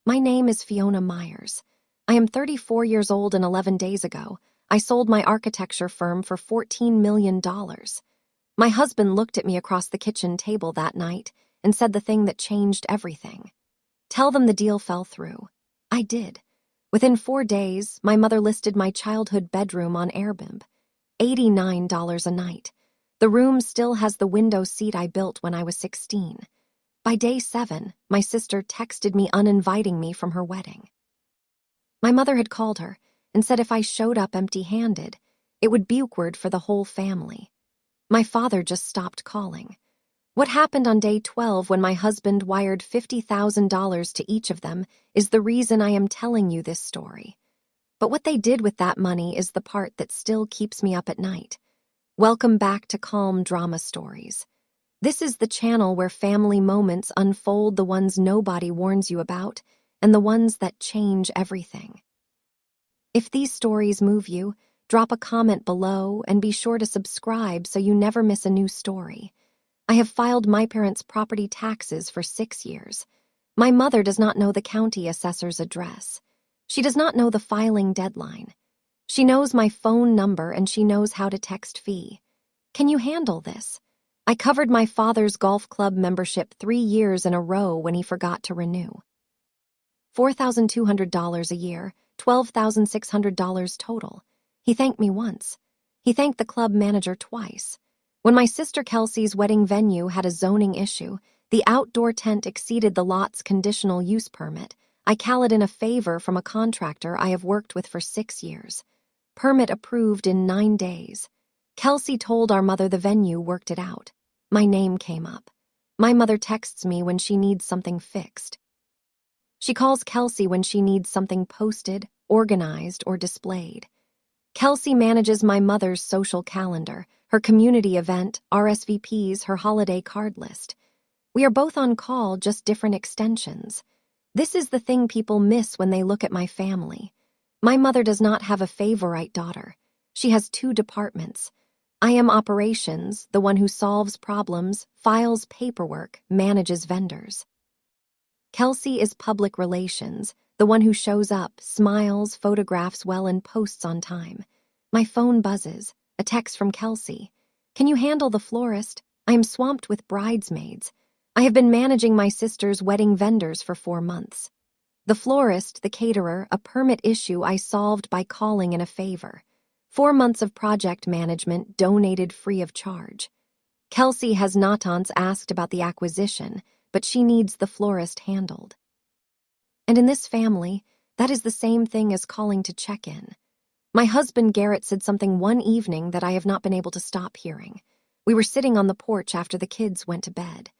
My name is Fiona Myers. I am 34 years old, and 11 days ago, I sold my architecture firm for $14 million. My husband looked at me across the kitchen table that night and said the thing that changed everything. Tell them the deal fell through. I did. Within 4 days, my mother listed my childhood bedroom on Airbnb. $89 a night. The room still has the window seat I built when I was 16. By day 7, my sister texted me uninviting me from her wedding. My mother had called her and said if I showed up empty-handed, it would be awkward for the whole family. My father just stopped calling. What happened on day 12 when my husband wired $50,000 to each of them is the reason I am telling you this story. But what they did with that money is the part that still keeps me up at night. Welcome back to Calm Drama Stories. This is the channel where family moments unfold, the ones nobody warns you about, and the ones that change everything. If these stories move you, drop a comment below and be sure to subscribe so you never miss a new story. I have filed my parents' property taxes for 6 years. My mother does not know the county assessor's address. She does not know the filing deadline. She knows my phone number and she knows how to text fee. Can you handle this? I covered my father's golf club membership 3 years in a row when he forgot to renew. $4,200 a year, $12,600 total. He thanked me once. He thanked the club manager twice. When my sister Kelsey's wedding venue had a zoning issue, the outdoor tent exceeded the lot's conditional use permit. I called in a favor from a contractor I have worked with for 6 years. Permit approved in 9 days. Kelsey told our mother the venue worked it out. My name came up. My mother texts me when she needs something fixed. She calls Kelsey when she needs something posted, organized, or displayed. Kelsey manages my mother's social calendar, her community event, RSVPs, her holiday card list. We are both on call, just different extensions. This is the thing people miss when they look at my family. My mother does not have a favorite daughter. She has 2 departments. I am operations, the one who solves problems, files paperwork, manages vendors. Kelsey is public relations, the one who shows up, smiles, photographs well, and posts on time. My phone buzzes, a text from Kelsey. Can you handle the florist? I am swamped with bridesmaids. I have been managing my sister's wedding vendors for 4 months. The florist, the caterer, a permit issue I solved by calling in a favor. 4 months of project management donated free of charge. Kelsey has not asked about the acquisition, but she needs the florist handled. And in this family, that is the same thing as calling to check in. My husband Garrett said something one evening that I have not been able to stop hearing. We were sitting on the porch after the kids went to bed.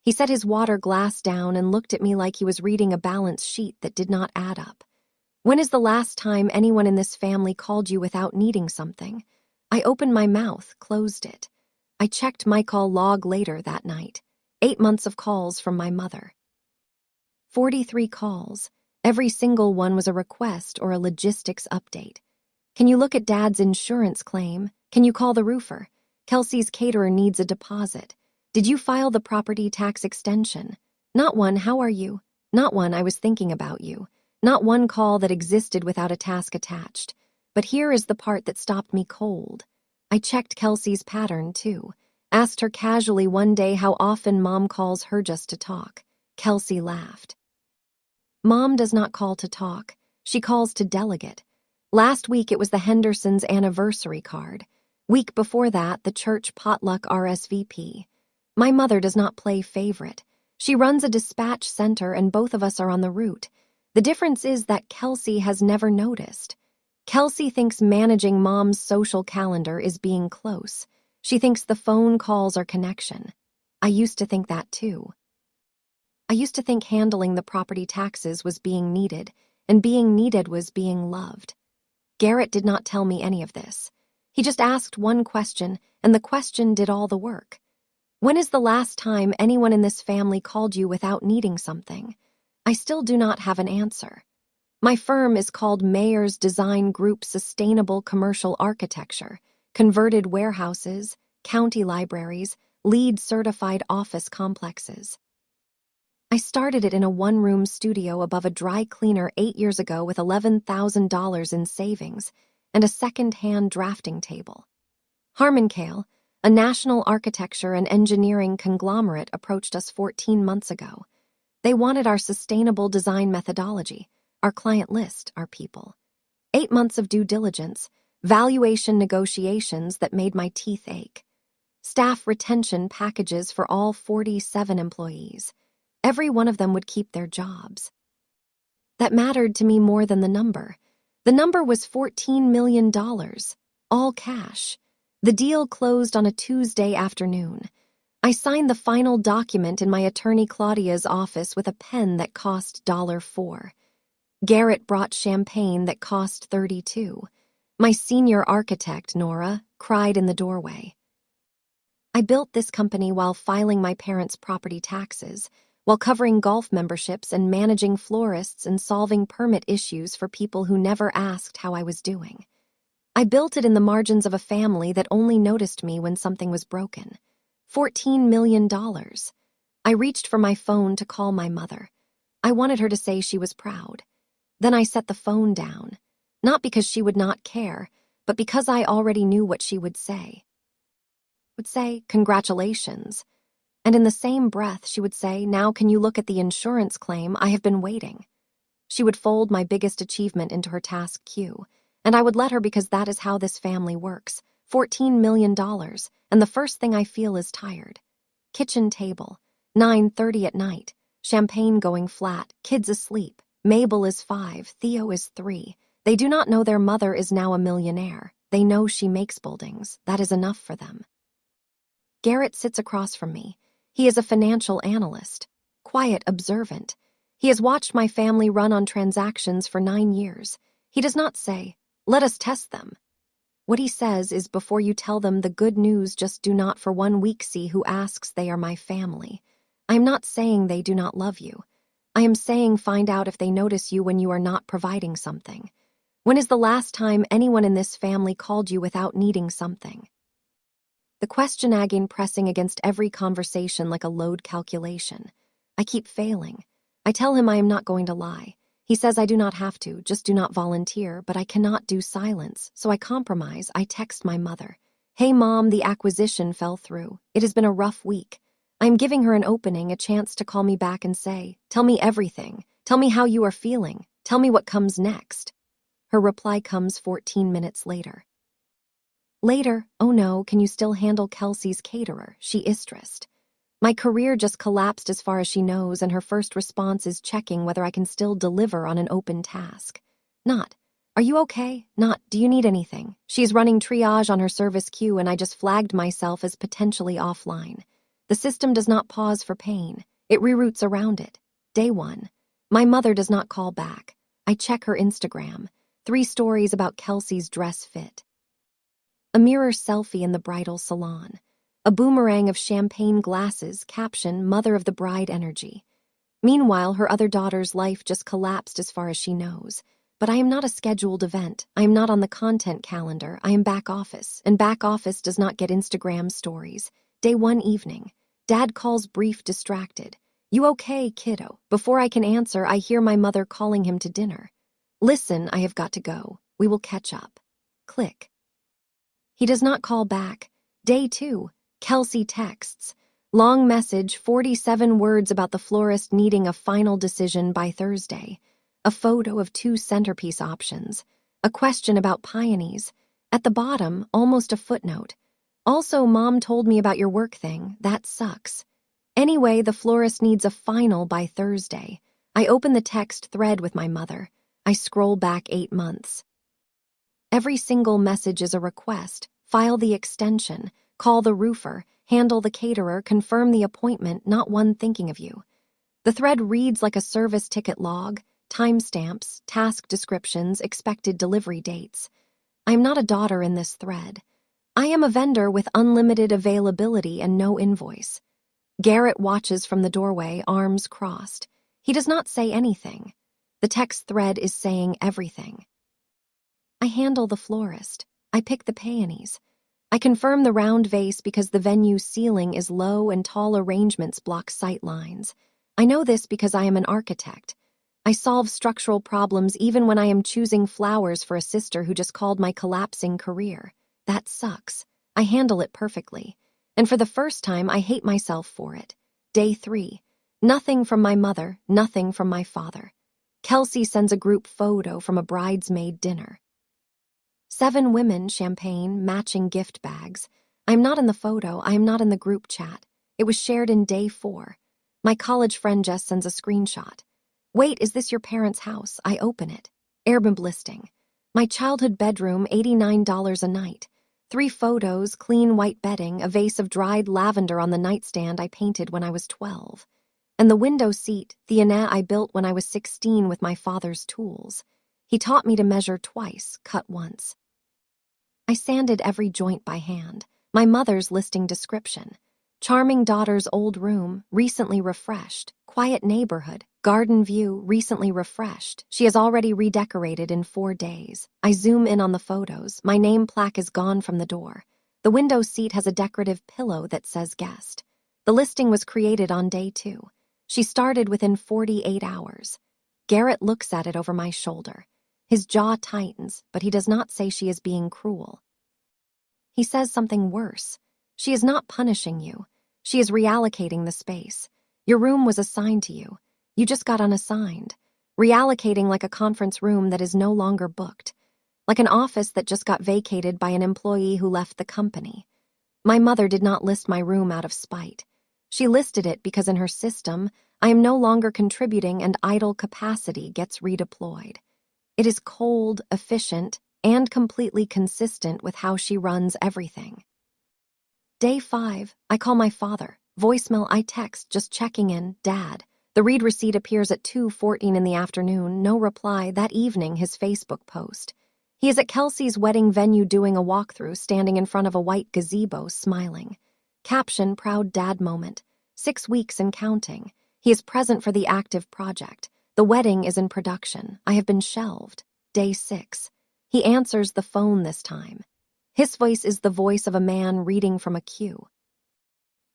He set his water glass down and looked at me like he was reading a balance sheet that did not add up. When is the last time anyone in this family called you without needing something? I opened my mouth, closed it. I checked my call log later that night. 8 months of calls from my mother. 43 calls. Every single one was a request or a logistics update. Can you look at Dad's insurance claim? Can you call the roofer? Kelsey's caterer needs a deposit. Did you file the property tax extension? Not one, how are you? Not one, I was thinking about you. Not one call that existed without a task attached. But here is the part that stopped me cold. I checked Kelsey's pattern, too. Asked her casually one day how often Mom calls her just to talk. Kelsey laughed. Mom does not call to talk. She calls to delegate. Last week it was the Hendersons' anniversary card. Week before that, the church potluck RSVP. My mother does not play favorite. She runs a dispatch center and both of us are on the route. The difference is that Kelsey has never noticed. Kelsey thinks managing Mom's social calendar is being close. She thinks the phone calls are connection. I used to think that too. I used to think handling the property taxes was being needed, and being needed was being loved. Garrett did not tell me any of this. He just asked one question, and the question did all the work. When is the last time anyone in this family called you without needing something? I still do not have an answer. My firm is called Mayer's Design Group Sustainable Commercial Architecture, converted warehouses, county libraries, LEED certified office complexes. I started it in a one-room studio above a dry cleaner 8 years ago with $11,000 in savings and a second-hand drafting table. Harmon Kale, a national architecture and engineering conglomerate, approached us 14 months ago. They wanted our sustainable design methodology, our client list, our people. 8 months of due diligence, valuation negotiations that made my teeth ache. Staff retention packages for all 47 employees. Every one of them would keep their jobs. That mattered to me more than the number. The number was $14 million, all cash. The deal closed on a Tuesday afternoon. I signed the final document in my attorney Claudia's office with a pen that cost $4. Garrett brought champagne that cost $32. My senior architect, Nora, cried in the doorway. I built this company while filing my parents' property taxes, while covering golf memberships and managing florists and solving permit issues for people who never asked how I was doing. I built it in the margins of a family that only noticed me when something was broken. $14 million. I reached for my phone to call my mother. I wanted her to say she was proud. Then I set the phone down, not because she would not care, but because I already knew what she would say. Would say, "Congratulations." And in the same breath, she would say, "Now can you look at the insurance claim? I have been waiting." She would fold my biggest achievement into her task queue, and I would let her because that is how this family works. $14 million, and the first thing I feel is tired. Kitchen table, 9:30 at night, champagne going flat, kids asleep. Mabel is 5, Theo is 3. They do not know their mother is now a millionaire. They know she makes buildings. That is enough for them. Garrett sits across from me. He is a financial analyst, quiet, observant. He has watched my family run on transactions for 9 years. He does not say, "Let us test them." What he says is, "Before you tell them the good news, just do not for 1 week see who asks they are my family." I am not saying they do not love you. I am saying find out if they notice you when you are not providing something. When is the last time anyone in this family called you without needing something? The question again pressing against every conversation like a load calculation. I keep failing. I tell him I am not going to lie. He says I do not have to, just do not volunteer, but I cannot do silence, so I compromise. I text my mother. "Hey Mom, the acquisition fell through. It has been a rough week." I am giving her an opening, a chance to call me back and say, "Tell me everything. Tell me how you are feeling. Tell me what comes next." Her reply comes 14 minutes later. Later, "Oh no, can you still handle Kelsey's caterer? She is stressed." My career just collapsed as far as she knows, and her first response is checking whether I can still deliver on an open task. Not, "Are you okay?" Not, "Do you need anything?" She's running triage on her service queue, and I just flagged myself as potentially offline. The system does not pause for pain. It reroutes around it. Day 1. My mother does not call back. I check her Instagram. 3 stories about Kelsey's dress fit. A mirror selfie in the bridal salon. A boomerang of champagne glasses, caption, "Mother of the bride energy." Meanwhile, her other daughter's life just collapsed as far as she knows. But I am not a scheduled event. I am not on the content calendar. I am back office, and back office does not get Instagram stories. Day 1 evening. Dad calls brief, distracted. "You okay, kiddo?" Before I can answer, I hear my mother calling him to dinner. "Listen, I have got to go. We will catch up." Click. He does not call back. Day 2. Kelsey texts. Long message, 47 words about the florist needing a final decision by Thursday. A photo of 2 centerpiece options. A question about peonies. At the bottom, almost a footnote. "Also, Mom told me about your work thing. That sucks. Anyway, the florist needs a final by Thursday." I open the text thread with my mother. I scroll back 8 months. Every single message is a request. File the extension, call the roofer, handle the caterer, confirm the appointment, not one thinking of you. The thread reads like a service ticket log, timestamps, task descriptions, expected delivery dates. I am not a daughter in this thread. I am a vendor with unlimited availability and no invoice. Garrett watches from the doorway, arms crossed. He does not say anything. The text thread is saying everything. I handle the florist. I pick the peonies. I confirm the round vase because the venue's ceiling is low and tall arrangements block sight lines. I know this because I am an architect. I solve structural problems even when I am choosing flowers for a sister who just called my collapsing career. That sucks. I handle it perfectly. And for the first time, I hate myself for it. Day 3. Nothing from my mother, nothing from my father. Kelsey sends a group photo from a bridesmaid dinner. 7 women, champagne, matching gift bags. I am not in the photo, I am not in the group chat. It was shared in day 4. My college friend just sends a screenshot. Wait, is this your parents' house? I open it. Airbnb listing. My childhood bedroom, $89 a night. 3 photos, clean white bedding, a vase of dried lavender on the nightstand I painted when I was 12. And the window seat, the Anna I built when I was 16 with my father's tools. He taught me to measure twice, cut once. I sanded every joint by hand. My mother's listing description. Charming daughter's old room, recently refreshed. Quiet neighborhood, garden view, recently refreshed. She has already redecorated in 4 days. I zoom in on the photos. My name plaque is gone from the door. The window seat has a decorative pillow that says guest. The listing was created on day 2. She started within 48 hours. Garrett looks at it over my shoulder. His jaw tightens, but he does not say she is being cruel. He says something worse. She is not punishing you. She is reallocating the space. Your room was assigned to you. You just got unassigned. Reallocating like a conference room that is no longer booked. Like an office that just got vacated by an employee who left the company. My mother did not list my room out of spite. She listed it because in her system, I am no longer contributing and idle capacity gets redeployed. It is cold, efficient, and completely consistent with how she runs everything. Day 5, I call my father. Voicemail, I text, just checking in, Dad. The read receipt appears at 2:14 in the afternoon, no reply. That evening, his Facebook post. He is at Kelsey's wedding venue doing a walkthrough, standing in front of a white gazebo, smiling. Caption, proud dad moment. 6 weeks and counting. He is present for the active project. The wedding is in production. I have been shelved. Day 6. He answers the phone this time. His voice is the voice of a man reading from a queue.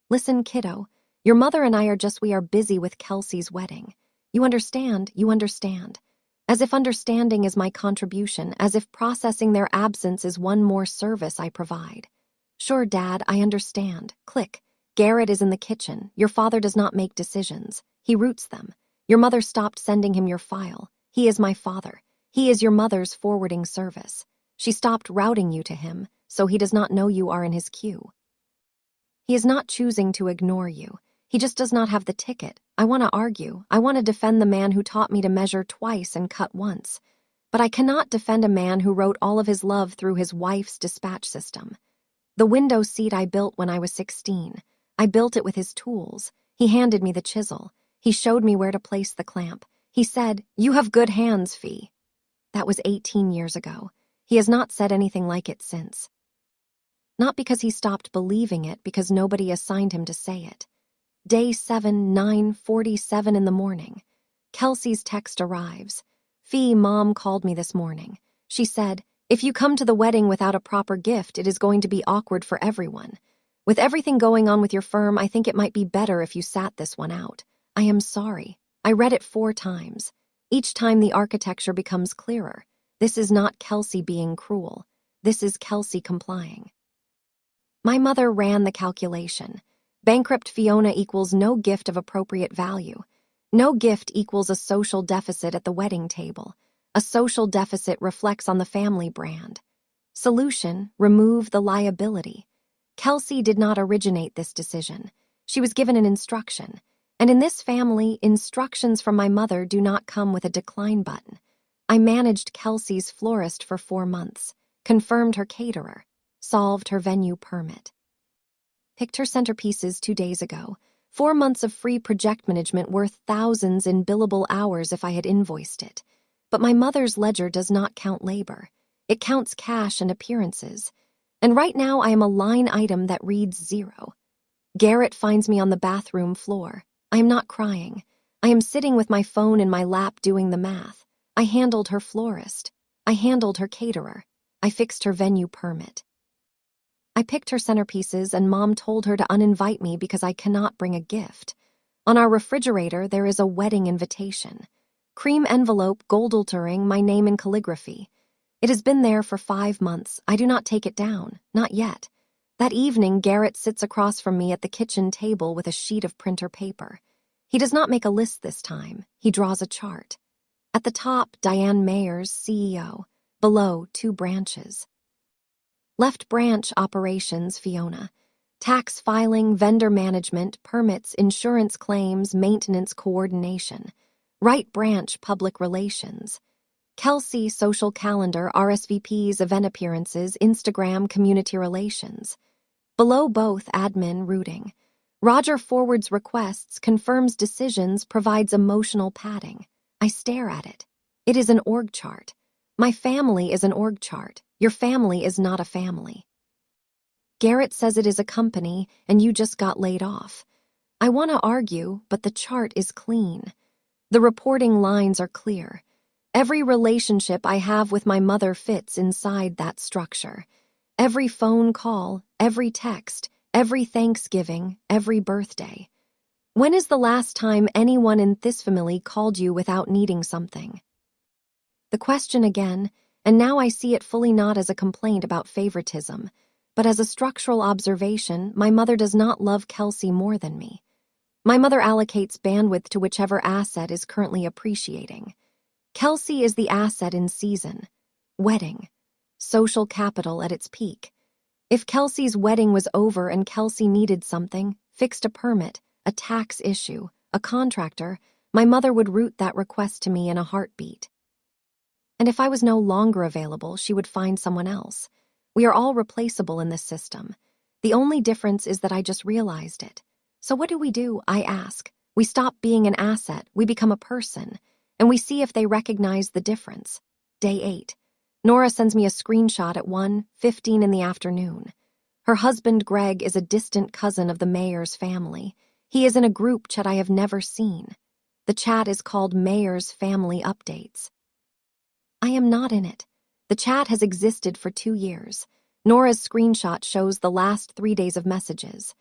Listen, kiddo, your mother and we are busy with Kelsey's wedding. You understand, you understand. As if understanding is my contribution, as if processing their absence is one more service I provide. Sure, Dad, I understand. Click. Garrett is in the kitchen. Your father does not make decisions. He routes them. Your mother stopped sending him your file. He is my father. He is your mother's forwarding service. She stopped routing you to him, so he does not know you are in his queue. He is not choosing to ignore you. He just does not have the ticket. I want to argue. I want to defend the man who taught me to measure twice and cut once. But I cannot defend a man who wrote all of his love through his wife's dispatch system. The window seat I built when I was 16. I built it with his tools. He handed me the chisel. He showed me where to place the clamp. He said, "You have good hands, Fee." That was 18 years ago. He has not said anything like it since. Not because he stopped believing it, because nobody assigned him to say it. Day 7, 9:47 in the morning. Kelsey's text arrives. Fee, Mom called me this morning. She said, "If you come to the wedding without a proper gift, it is going to be awkward for everyone. With everything going on with your firm, I think it might be better if you sat this one out. I am sorry. I read it 4 times. Each time the architecture becomes clearer. This is not Kelsey being cruel. This is Kelsey complying." My mother ran the calculation. Bankrupt Fiona equals no gift of appropriate value. No gift equals a social deficit at the wedding table. A social deficit reflects on the family brand. Solution, remove the liability. Kelsey did not originate this decision. She was given an instruction. And in this family, instructions from my mother do not come with a decline button. I managed Kelsey's florist for 4 months, confirmed her caterer, solved her venue permit. Picked her centerpieces 2 days ago. 4 months of free project management worth thousands in billable hours if I had invoiced it. But my mother's ledger does not count labor. It counts cash and appearances. And right now I am a line item that reads 0. Garrett finds me on the bathroom floor. I am not crying. I am sitting with my phone in my lap doing the math. I handled her florist. I handled her caterer. I fixed her venue permit. I picked her centerpieces and Mom told her to uninvite me because I cannot bring a gift. On our refrigerator, there is a wedding invitation. Cream envelope gold-altering my name in calligraphy. It has been there for 5 months. I do not take it down, not yet. That evening, Garrett sits across from me at the kitchen table with a sheet of printer paper. He does not make a list this time. He draws a chart. At the top, Diane Mayers, CEO. Below, 2 branches. Left branch, operations, Fiona. Tax filing, vendor management, permits, insurance claims, maintenance coordination. Right branch, public relations. Kelsey, social calendar, RSVPs, event appearances, Instagram, community relations. Below both, admin, routing. Roger forwards requests, confirms decisions, provides emotional padding. I stare at it. It is an org chart. My family is an org chart. Your family is not a family. Garrett says it is a company and you just got laid off. I want to argue, but the chart is clean. The reporting lines are clear. Every relationship I have with my mother fits inside that structure. Every phone call, every text, every Thanksgiving, every birthday. When is the last time anyone in this family called you without needing something? The question again, and now I see it fully not as a complaint about favoritism, but as a structural observation. My mother does not love Kelsey more than me. My mother allocates bandwidth to whichever asset is currently appreciating. Kelsey is the asset in season. Wedding. Social capital at its peak. If Kelsey's wedding was over and Kelsey needed something, fixed a permit, a tax issue, a contractor, my mother would route that request to me in a heartbeat. And if I was no longer available, she would find someone else. We are all replaceable in this system. The only difference is that I just realized it. So what do? I ask. We stop being an asset, we become a person, and we see if they recognize the difference. Day 8. Nora sends me a screenshot at 1:15 in the afternoon. Her husband, Greg, is a distant cousin of the mayor's family. He is in a group chat I have never seen. The chat is called Mayor's Family Updates. I am not in it. The chat has existed for 2 years. Nora's screenshot shows the last 3 days of messages.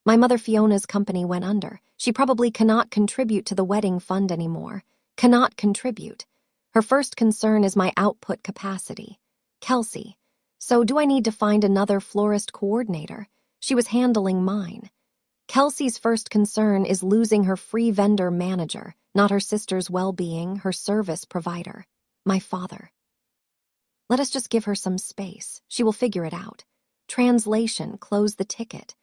My mother Fiona's company went under. She probably cannot contribute to the wedding fund anymore. Cannot contribute. Her first concern is my output capacity. Kelsey. So do I need to find another florist coordinator? She was handling mine. Kelsey's first concern is losing her free vendor manager, not her sister's well-being, her service provider. My father. Let us just give her some space. She will figure it out. Translation, close the ticket.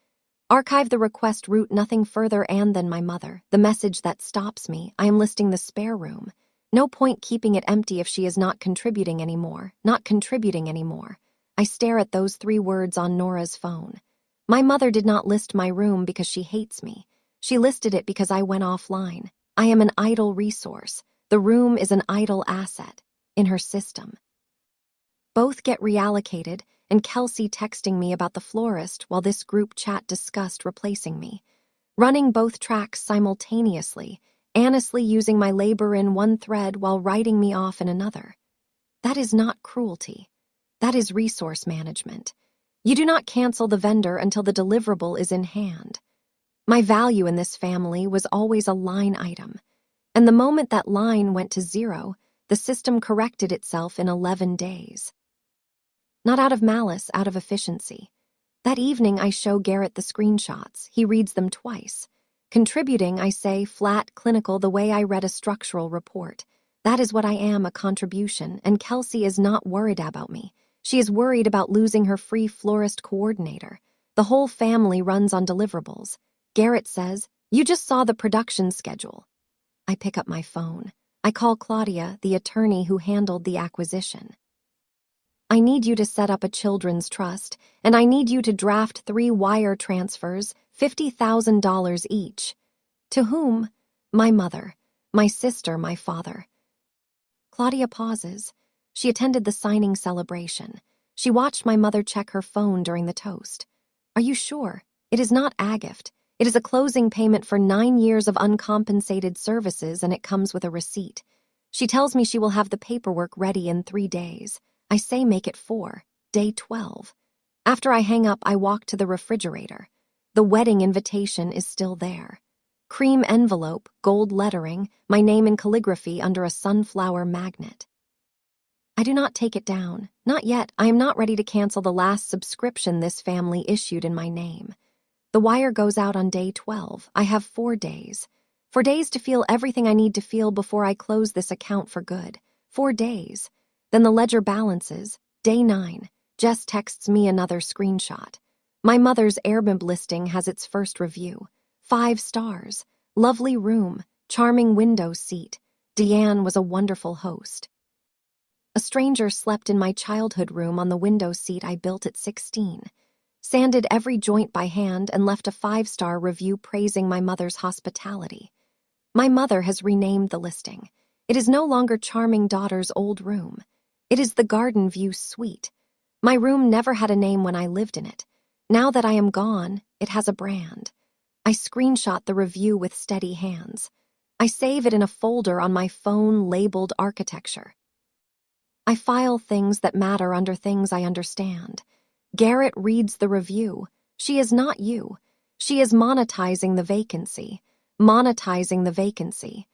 Archive the request, route nothing further, and then my mother. The message that stops me. I am listing the spare room. No point keeping it empty if she is not contributing anymore. Not contributing anymore. I stare at those 3 words on Nora's phone. My mother did not list my room because she hates me. She listed it because I went offline. I am an idle resource. The room is an idle asset. In her system. Both get reallocated, and Kelsey texting me about the florist while this group chat discussed replacing me. Running both tracks simultaneously, honestly using my labor in one thread while writing me off in another. That is not cruelty. That is resource management. You do not cancel the vendor until the deliverable is in hand. My value in this family was always a line item, and the moment that line went to 0, the system corrected itself in 11 days. Not out of malice, out of efficiency. That evening, I show Garrett the screenshots. He reads them twice. Contributing, I say, flat, clinical, the way I read a structural report. That is what I am, a contribution, and Kelsey is not worried about me. She is worried about losing her free florist coordinator. The whole family runs on deliverables. Garrett says, "You just saw the production schedule." I pick up my phone. I call Claudia, the attorney who handled the acquisition. I need you to set up a children's trust, and I need you to draft 3 wire transfers, $50,000 each. To whom? My mother, my sister, my father. Claudia pauses. She attended the signing celebration. She watched my mother check her phone during the toast. Are you sure? It is not a gift. It is a closing payment for 9 years of uncompensated services, and it comes with a receipt. She tells me she will have the paperwork ready in 3 days. I say make it 4, day 12. After I hang up, I walk to the refrigerator. The wedding invitation is still there. Cream envelope, gold lettering, my name in calligraphy under a sunflower magnet. I do not take it down. Not yet. I am not ready to cancel the last subscription this family issued in my name. The wire goes out on day 12. I have 4 days. 4 days to feel everything I need to feel before I close this account for good. 4 days. Then the ledger balances. Day 9. Jess texts me another screenshot. My mother's Airbnb listing has its first review. 5 stars. Lovely room. Charming window seat. Deanne was a wonderful host. A stranger slept in my childhood room on the window seat I built at 16. Sanded every joint by hand and left a 5-star review praising my mother's hospitality. My mother has renamed the listing. It is no longer charming daughter's old room. It is the garden view suite. My room never had a name when I lived in it. Now that I am gone, it has a brand. I screenshot the review with steady hands. I save it in a folder on my phone labeled architecture. I file things that matter under things I understand. Garrett reads the review. She is not you. She is monetizing the vacancy. Monetizing the vacancy.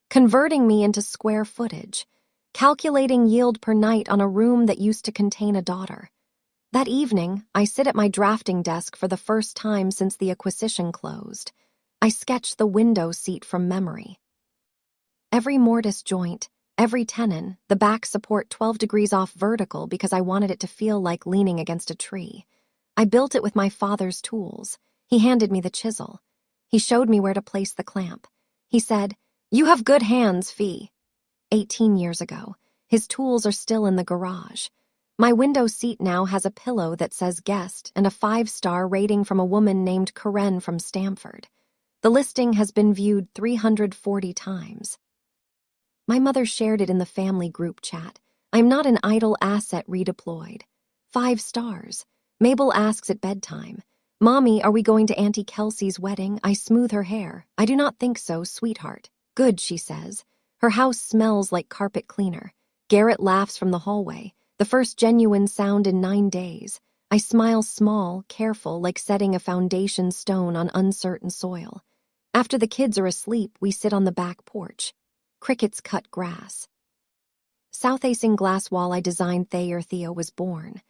Converting me into square footage. Calculating yield per night on a room that used to contain a daughter. That evening, I sit at my drafting desk for the first time since the acquisition closed. I sketch the window seat from memory. Every mortise joint, every tenon, the back support 12 degrees off vertical because I wanted it to feel like leaning against a tree. I built it with my father's tools. He handed me the chisel. He showed me where to place the clamp. He said, "You have good hands, Fee." 18 years ago. His tools are still in the garage. My window seat now has a pillow that says guest and a 5-star rating from a woman named Karen from Stamford. The listing has been viewed 340 times. My mother shared it in the family group chat. I'm not an idle asset redeployed. 5 stars. Mabel asks at bedtime, "Mommy, are we going to Auntie Kelsey's wedding?" I smooth her hair. "I do not think so, sweetheart." "Good," she says. Her house smells like carpet cleaner. Garrett laughs from the hallway. The first genuine sound in 9 days. I smile small, careful, like setting a foundation stone on uncertain soil. After the kids are asleep, we sit on the back porch. Crickets cut grass. South-facing glass wall I designed Thayer Theo was born.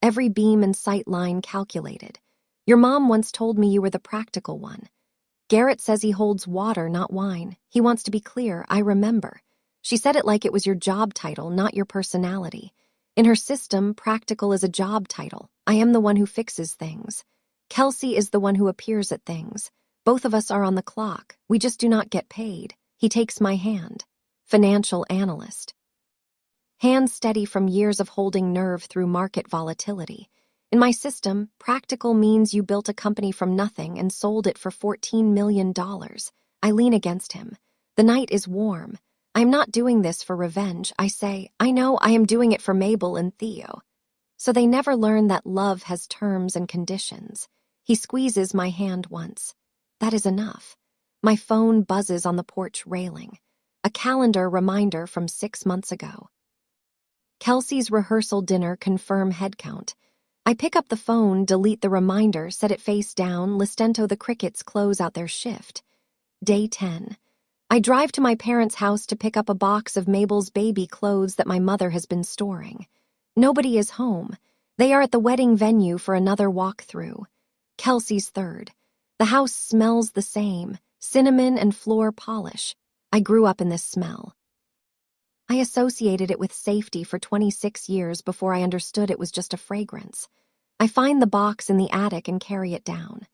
Every beam and sight line calculated. Your mom once told me you were the practical one. Garrett says he holds water, not wine. He wants to be clear, I remember. She said it like it was your job title, not your personality. In her system, practical is a job title. I am the one who fixes things. Kelsey is the one who appears at things. Both of us are on the clock. We just do not get paid. He takes my hand. Financial analyst. Hand steady from years of holding nerve through market volatility. In my system, practical means you built a company from nothing and sold it for $14 million. I lean against him. The night is warm. I am not doing this for revenge. I say, I know I am doing it for Mabel and Theo. So they never learn that love has terms and conditions. He squeezes my hand once. That is enough. My phone buzzes on the porch railing. A calendar reminder from 6 months ago. Kelsey's rehearsal dinner confirm headcount. I pick up the phone, delete the reminder, set it face down, listento the crickets close out their shift. Day 10. I drive to my parents' house to pick up a box of Mabel's baby clothes that my mother has been storing. Nobody is home. They are at the wedding venue for another walkthrough. Kelsey's third. The house smells the same, cinnamon and floor polish. I grew up in this smell. I associated it with safety for 26 years before I understood it was just a fragrance. I find the box in the attic and carry it down.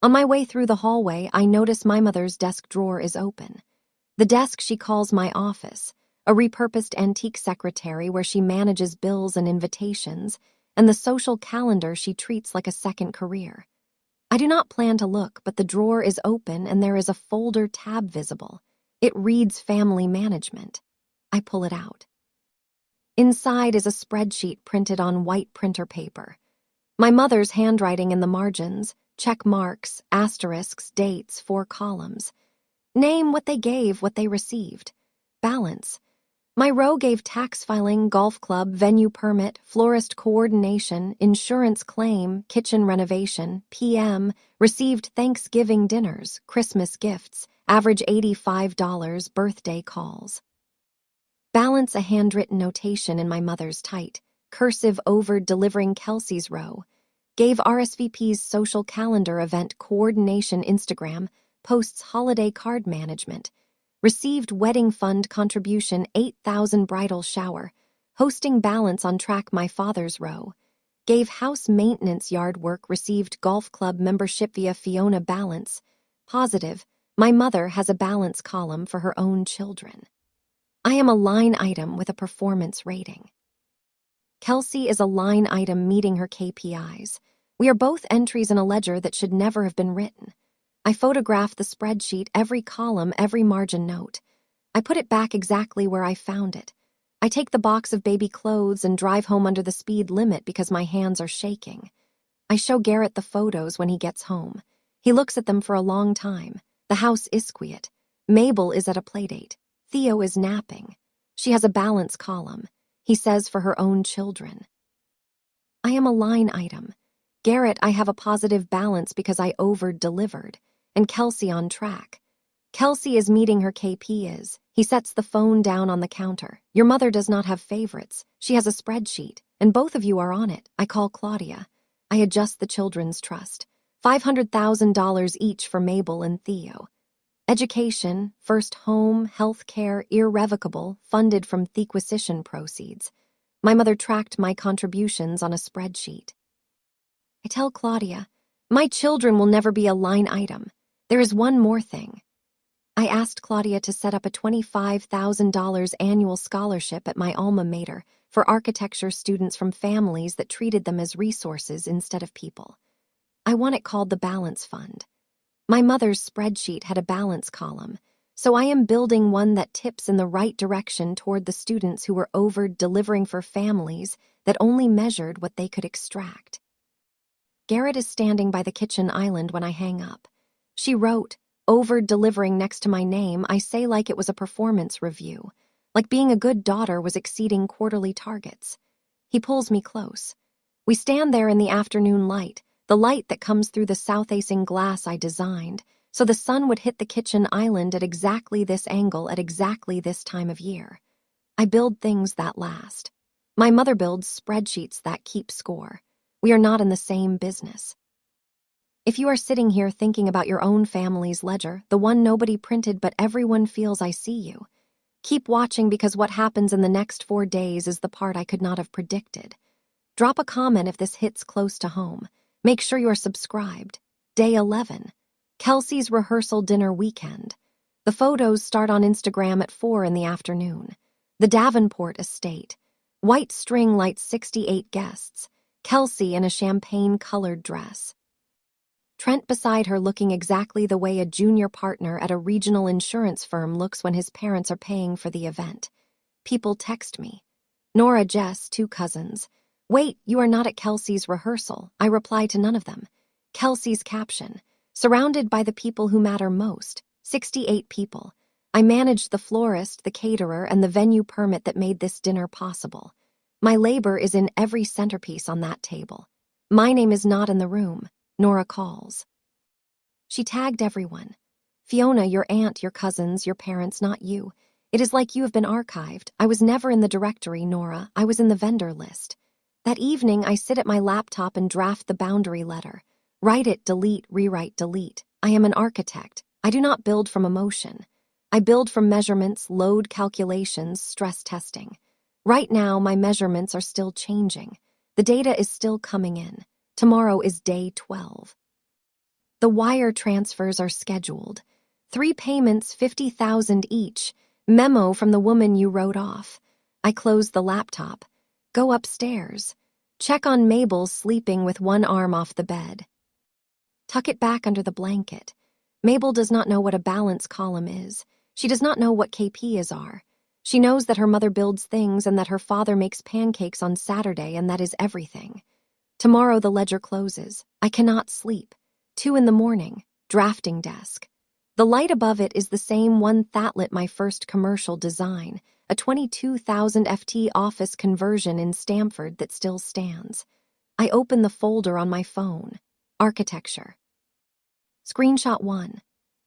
On my way through the hallway, I notice my mother's desk drawer is open. The desk she calls my office, a repurposed antique secretary where she manages bills and invitations, and the social calendar she treats like a second career. I do not plan to look, but the drawer is open and there is a folder tab visible. It reads family management. I pull it out. Inside is a spreadsheet printed on white printer paper. My mother's handwriting in the margins, check marks, asterisks, dates, 4 columns. Name, what they gave, what they received. Balance. My row gave tax filing, golf club, venue permit, florist coordination, insurance claim, kitchen renovation, PM, received Thanksgiving dinners, Christmas gifts, Average $85 birthday calls. Balance a handwritten notation in my mother's tight, cursive over-delivering Kelsey's row. Gave RSVP's social calendar event coordination Instagram, posts holiday card management. Received wedding fund contribution 8,000 bridal shower. Hosting balance on track my father's row. Gave house maintenance yard work received golf club membership via Fiona balance. Positive, my mother has a balance column for her own children. I am a line item with a performance rating. Kelsey is a line item meeting her KPIs. We are both entries in a ledger that should never have been written. I photograph the spreadsheet, every column, every margin note. I put it back exactly where I found it. I take the box of baby clothes and drive home under the speed limit because my hands are shaking. I show Garrett the photos when he gets home. He looks at them for a long time. The house is quiet. Mabel is at a playdate. Theo is napping. She has a balance column. He says for her own children. I am a line item. Garrett, I have a positive balance because I over-delivered. And Kelsey on track. Kelsey is meeting her KP is. He sets the phone down on the counter. Your mother does not have favorites. She has a spreadsheet, and both of you are on it. I call Claudia. I adjust the children's trust. $500,000 each for Mabel and Theo. Education, first home, health care, irrevocable, funded from thequisition proceeds. My mother tracked my contributions on a spreadsheet. I tell Claudia, my children will never be a line item. There is one more thing. I asked Claudia to set up a $25,000 annual scholarship at my alma mater for architecture students from families that treated them as resources instead of people. I want it called the Balance Fund. My mother's spreadsheet had a balance column, so I am building one that tips in the right direction toward the students who were over-delivering for families that only measured what they could extract. Garrett is standing by the kitchen island when I hang up. She wrote, over-delivering next to my name. I say like it was a performance review, like being a good daughter was exceeding quarterly targets. He pulls me close. We stand there in the afternoon light, the light that comes through the south-facing glass I designed, so the sun would hit the kitchen island at exactly this angle at exactly this time of year. I build things that last. My mother builds spreadsheets that keep score. We are not in the same business. If you are sitting here thinking about your own family's ledger, the one nobody printed but everyone feels, I see you. Keep watching because what happens in the next 4 days is the part I could not have predicted. Drop a comment if this hits close to home. Make sure you are subscribed. Day 11. Kelsey's rehearsal dinner weekend. The photos start on Instagram at 4 in the afternoon. The Davenport estate. White string lights 68 guests. Kelsey in a champagne-colored dress. Trent beside her looking exactly the way a junior partner at a regional insurance firm looks when his parents are paying for the event. People text me. Nora, Jess, 2 cousins. Wait, you are not at Kelsey's rehearsal. I reply to none of them. Kelsey's caption. Surrounded by the people who matter most. 68 people. I managed the florist, the caterer, and the venue permit that made this dinner possible. My labor is in every centerpiece on that table. My name is not in the room. Nora calls. She tagged everyone. Fiona, your aunt, your cousins, your parents, not you. It is like you have been archived. I was never in the directory, Nora. I was in the vendor list. That evening, I sit at my laptop and draft the boundary letter. Write it, delete, rewrite, delete. I am an architect. I do not build from emotion. I build from measurements, load calculations, stress testing. Right now, my measurements are still changing. The data is still coming in. Tomorrow is day 12. The wire transfers are scheduled. 3 payments, $50,000 each. Memo from the woman you wrote off. I close the laptop. Go upstairs. Check on Mabel sleeping with one arm off the bed. Tuck it back under the blanket. Mabel does not know what a balance column is. She does not know what KPs are. She knows that her mother builds things and that her father makes pancakes on Saturday, and that is everything. Tomorrow the ledger closes. I cannot sleep. 2 in the morning. Drafting desk. The light above it is the same one that lit my first commercial design, a 22,000 FT office conversion in Stamford that still stands. I open the folder on my phone. Architecture. Screenshot 1.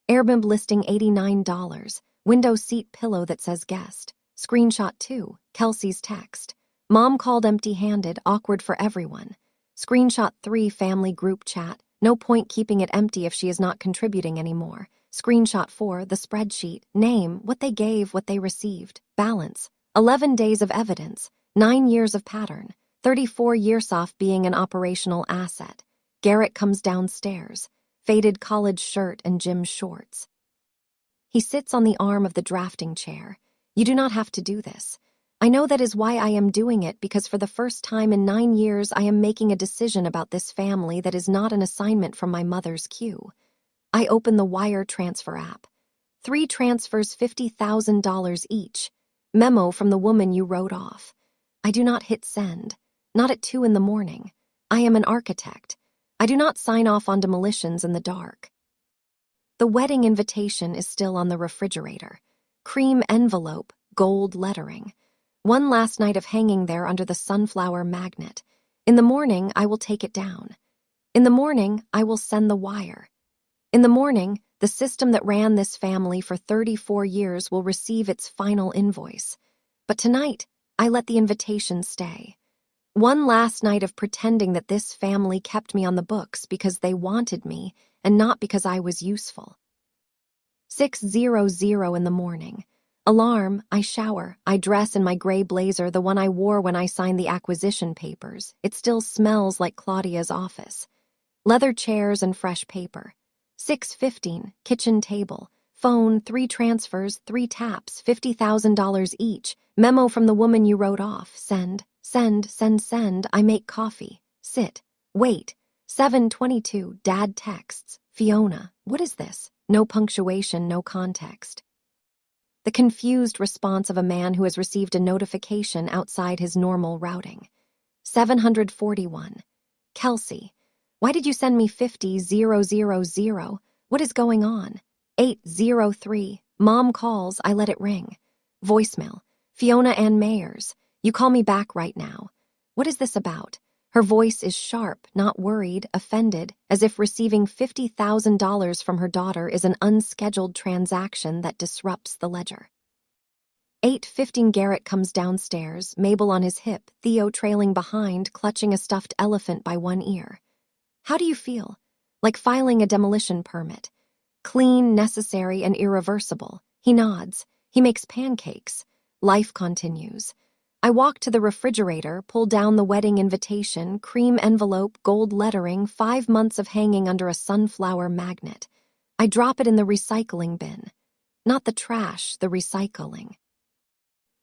Airbnb listing $89. Window seat pillow that says guest. Screenshot 2. Kelsey's text. Mom called empty-handed, awkward for everyone. Screenshot 3. Family group chat. No point keeping it empty if she is not contributing anymore. Screenshot 4. The spreadsheet. Name, what they gave, what they received. Balance. 11 days of evidence. 9 years of pattern. 34 years off being an operational asset. Garrett comes downstairs. Faded college shirt and gym shorts. He sits on the arm of the drafting chair. You do not have to do this. I know that is why I am doing it, because for the first time in 9 years I am making a decision about this family that is not an assignment from my mother's queue. I open the wire transfer app. 3 transfers, $50,000 each. Memo from the woman you wrote off. I do not hit send. Not at 2 in the morning. I am an architect. I do not sign off on demolitions in the dark. The wedding invitation is still on the refrigerator. Cream envelope, gold lettering. One last night of hanging there under the sunflower magnet. In the morning, I will take it down. In the morning, I will send the wire. In the morning, the system that ran this family for 34 years will receive its final invoice. But tonight, I let the invitation stay. One last night of pretending that this family kept me on the books because they wanted me and not because I was useful. 6:00 in the morning. Alarm, I shower, I dress in my gray blazer, the one I wore when I signed the acquisition papers. It still smells like Claudia's office. Leather chairs and fresh paper. 6:15, kitchen table. Phone, 3 transfers, 3 taps, $50,000 each. Memo from the woman you wrote off. Send. I make coffee. Sit. Wait. 7:22, Dad texts. Fiona, what is this? No punctuation, no context. The confused response of a man who has received a notification outside his normal routing. 741. Kelsey, why did you send me 50,000? What is going on? 803. Mom calls, I let it ring. Voicemail. Fiona Ann Mayers. You call me back right now. What is this about? Her voice is sharp, not worried, offended, as if receiving $50,000 from her daughter is an unscheduled transaction that disrupts the ledger. 8:15. Garrett comes downstairs, Mabel on his hip, Theo trailing behind, clutching a stuffed elephant by one ear. How do you feel? Like filing a demolition permit. Clean, necessary, and irreversible. He nods. He makes pancakes. Life continues. I walk to the refrigerator, pull down the wedding invitation, cream envelope, gold lettering, 5 months of hanging under a sunflower magnet. I drop it in the recycling bin. Not the trash, the recycling.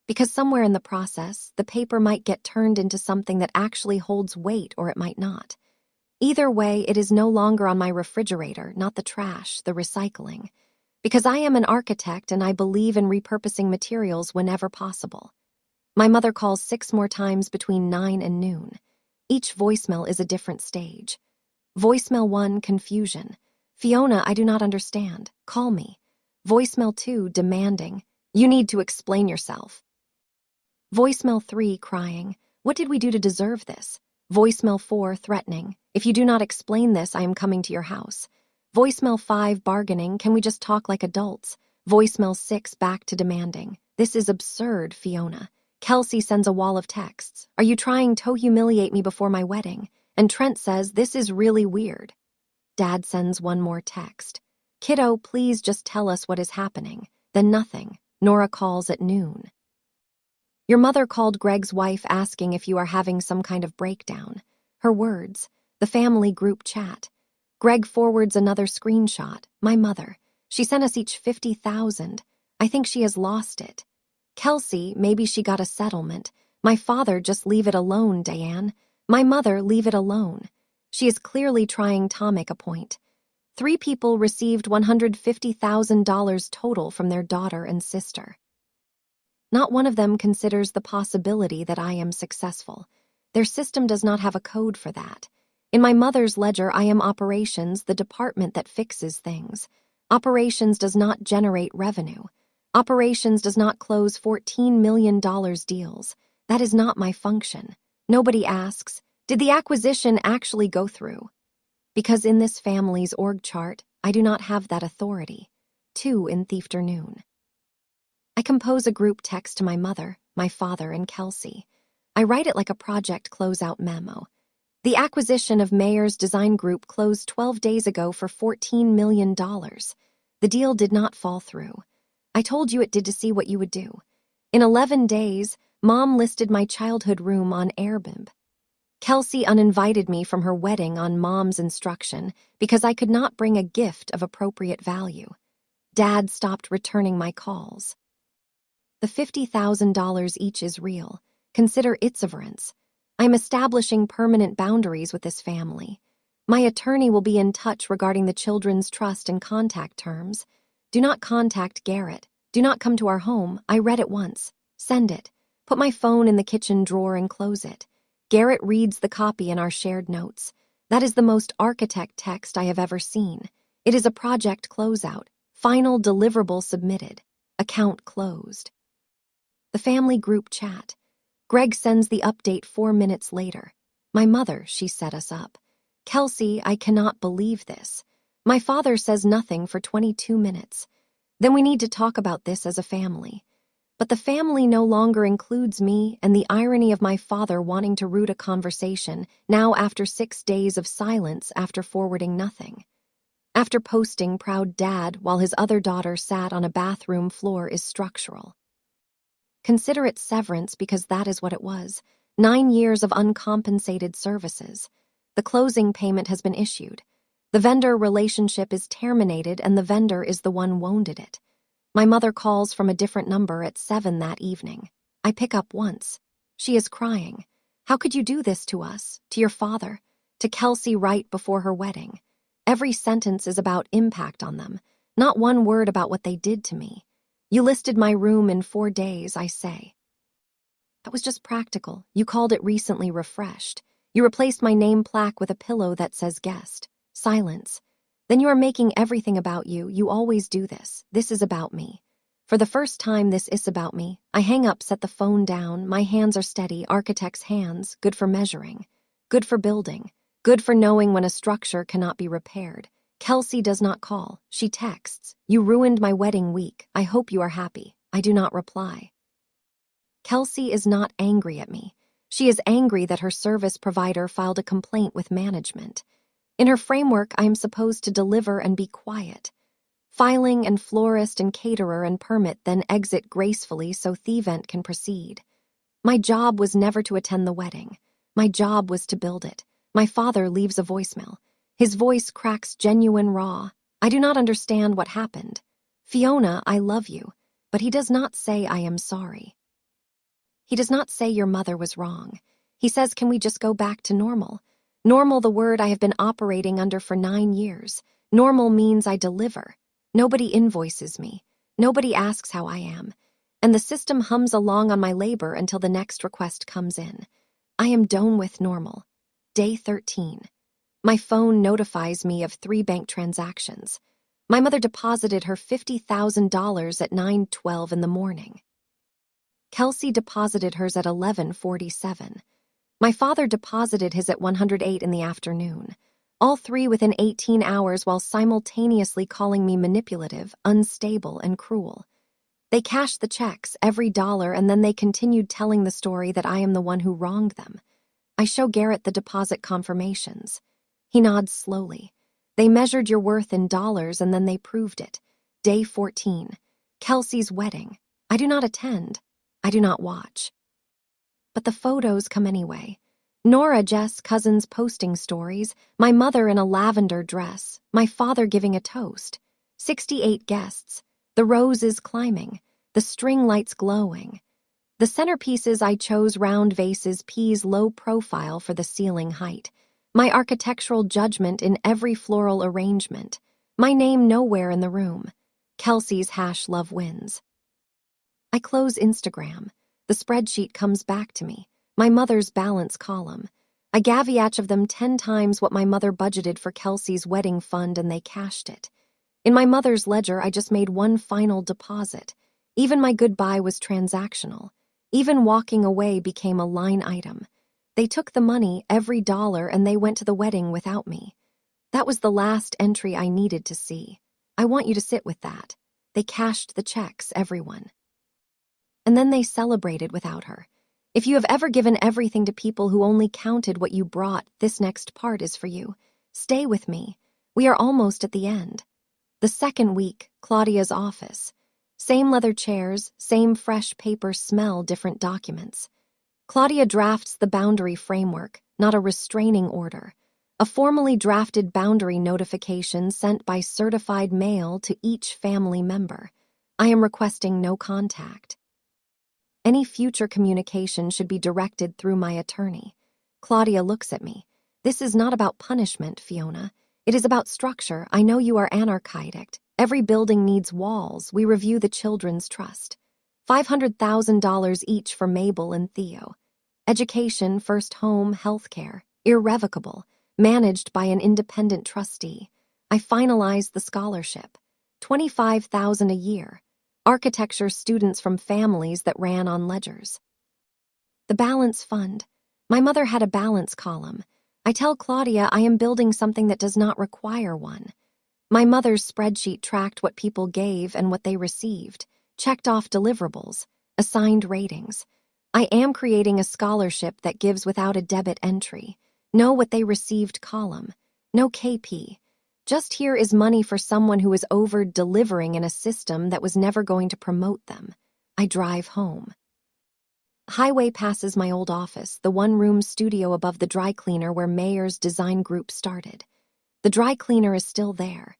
Because somewhere in the process, the paper might get turned into something that actually holds weight, or it might not. Either way, it is no longer on my refrigerator, not the trash, the recycling. Because I am an architect and I believe in repurposing materials whenever possible. My mother calls 6 more times between 9 and noon. Each voicemail is a different stage. Voicemail 1, confusion. Fiona, I do not understand. Call me. Voicemail 2, demanding. You need to explain yourself. Voicemail 3, crying. What did we do to deserve this? Voicemail 4, threatening. If you do not explain this, I am coming to your house. Voicemail 5, bargaining. Can we just talk like adults? Voicemail 6, back to demanding. This is absurd, Fiona. Kelsey sends a wall of texts. Are you trying to humiliate me before my wedding? And Trent says, this is really weird. Dad sends one more text. Kiddo, please just tell us what is happening. Then nothing. Nora calls at noon. Your mother called Greg's wife asking if you are having some kind of breakdown. Her words. The family group chat. Greg forwards another screenshot. My mother. She sent us each 50,000. I think she has lost it. Kelsey, maybe she got a settlement. My father, just leave it alone, Diane. My mother, leave it alone. She is clearly trying to make a point. 3 people received $150,000 total from their daughter and sister. Not one of them considers the possibility that I am successful. Their system does not have a code for that. In my mother's ledger, I am operations, the department that fixes things. Operations does not generate revenue. Operations does not close $14 million deals. That is not my function. Nobody asks, did the acquisition actually go through? Because in this family's org chart, I do not have that authority. 2 in the afternoon. I compose a group text to my mother, my father, and Kelsey. I write it like a project closeout memo. The acquisition of Mayer's Design Group closed 12 days ago for $14 million. The deal did not fall through. I told you it did to see what you would do. In 11 days, Mom listed my childhood room on Airbnb. Kelsey uninvited me from her wedding on Mom's instruction because I could not bring a gift of appropriate value. Dad stopped returning my calls. The $50,000 each is real. Consider its severance. I'm establishing permanent boundaries with this family. My attorney will be in touch regarding the children's trust and contact terms. Do not contact Garrett. Do not come to our home. I read it once. Send it. Put my phone in the kitchen drawer and close it. Garrett reads the copy in our shared notes. That is the most architect text I have ever seen. It is a project closeout. Final deliverable submitted. Account closed. The family group chat. Greg sends the update 4 minutes later. My mother, she set us up. Kelsey, I cannot believe this. My father says nothing for 22 minutes. Then we need to talk about this as a family. But the family no longer includes me, and the irony of my father wanting to root a conversation now after 6 days of silence after forwarding nothing. After posting proud dad while his other daughter sat on a bathroom floor is structural. Consider it severance because that is what it was. 9 years of uncompensated services. The closing payment has been issued. The vendor relationship is terminated and the vendor is the one wounded it. My mother calls from a different number at 7 that evening. I pick up once. She is crying. How could you do this to us, to your father, to Kelsey right before her wedding? Every sentence is about impact on them, not one word about what they did to me. You listed my room in 4 days, I say. That was just practical. You called it recently refreshed. You replaced my name plaque with a pillow that says guest. Silence. Then you are making everything about you. You always do this. This is about me. For the first time, this is about me. I hang up, set the phone down. My hands are steady, architect's hands, good for measuring, good for building, good for knowing when a structure cannot be repaired. Kelsey does not call. She texts. You ruined my wedding week. I hope you are happy. I do not reply. Kelsey is not angry at me. She is angry that her service provider filed a complaint with management. In her framework, I am supposed to deliver and be quiet. Filing and florist and caterer and permit then exit gracefully so the event can proceed. My job was never to attend the wedding. My job was to build it. My father leaves a voicemail. His voice cracks genuine raw. I do not understand what happened. Fiona, I love you. But he does not say I am sorry. He does not say your mother was wrong. He says, can we just go back to normal? Normal, the word I have been operating under for 9 years. Normal means I deliver. Nobody invoices me. Nobody asks how I am. And the system hums along on my labor until the next request comes in. I am done with normal. Day 13. My phone notifies me of 3 bank transactions. My mother deposited her $50,000 at 9:12 in the morning. Kelsey deposited hers at 11:47. My father deposited his at 108 in the afternoon. All 3 within 18 hours while simultaneously calling me manipulative, unstable, and cruel. They cashed the checks, every dollar, and then they continued telling the story that I am the one who wronged them. I show Garrett the deposit confirmations. He nods slowly. They measured your worth in dollars and then they proved it. Day 14. Kelsey's wedding. I do not attend. I do not watch. But the photos come anyway. Nora Jess cousins posting stories, my mother in a lavender dress, my father giving a toast. 68 guests. The roses climbing. The string lights glowing. The centerpieces I chose round vases, peas low profile for the ceiling height. My architectural judgment in every floral arrangement. My name nowhere in the room. Kelsey's #love wins. I close Instagram. The spreadsheet comes back to me. My mother's balance column. I gave each of them 10 times what my mother budgeted for Kelsey's wedding fund and they cashed it. In my mother's ledger, I just made one final deposit. Even my goodbye was transactional. Even walking away became a line item. They took the money, every dollar, and they went to the wedding without me. That was the last entry I needed to see. I want you to sit with that. They cashed the checks, everyone. And then they celebrated without her. If you have ever given everything to people who only counted what you brought, this next part is for you. Stay with me. We are almost at the end. The second week, Claudia's office. Same leather chairs, same fresh paper smell, different documents. Claudia drafts the boundary framework, not a restraining order. A formally drafted boundary notification sent by certified mail to each family member. I am requesting no contact. Any future communication should be directed through my attorney. Claudia looks at me. This is not about punishment, Fiona. It is about structure. I know you are anarchic. Every building needs walls. We review the children's trust. $500,000 each for Mabel and Theo. Education, first home, healthcare, irrevocable, managed by an independent trustee. I finalized the scholarship. $25,000 a year. Architecture students from families that ran on ledgers. The balance fund. My mother had a balance column. I tell Claudia I am building something that does not require one. My mother's spreadsheet tracked what people gave and what they received, checked off deliverables, assigned ratings. I am creating a scholarship that gives without a debit entry. Know what they received column. No KP. Just here is money for someone who is over-delivering in a system that was never going to promote them. I drive home. Highway passes my old office, the one-room studio above the dry cleaner where Mayer's design group started. The dry cleaner is still there.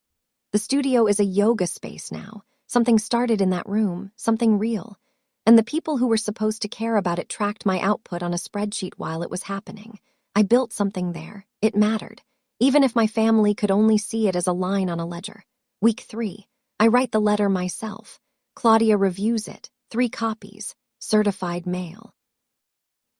The studio is a yoga space now. Something started in that room, something real. And the people who were supposed to care about it tracked my output on a spreadsheet while it was happening. I built something there. It mattered. Even if my family could only see it as a line on a ledger. Week 3. I write the letter myself. Claudia reviews it. 3 copies. Certified mail.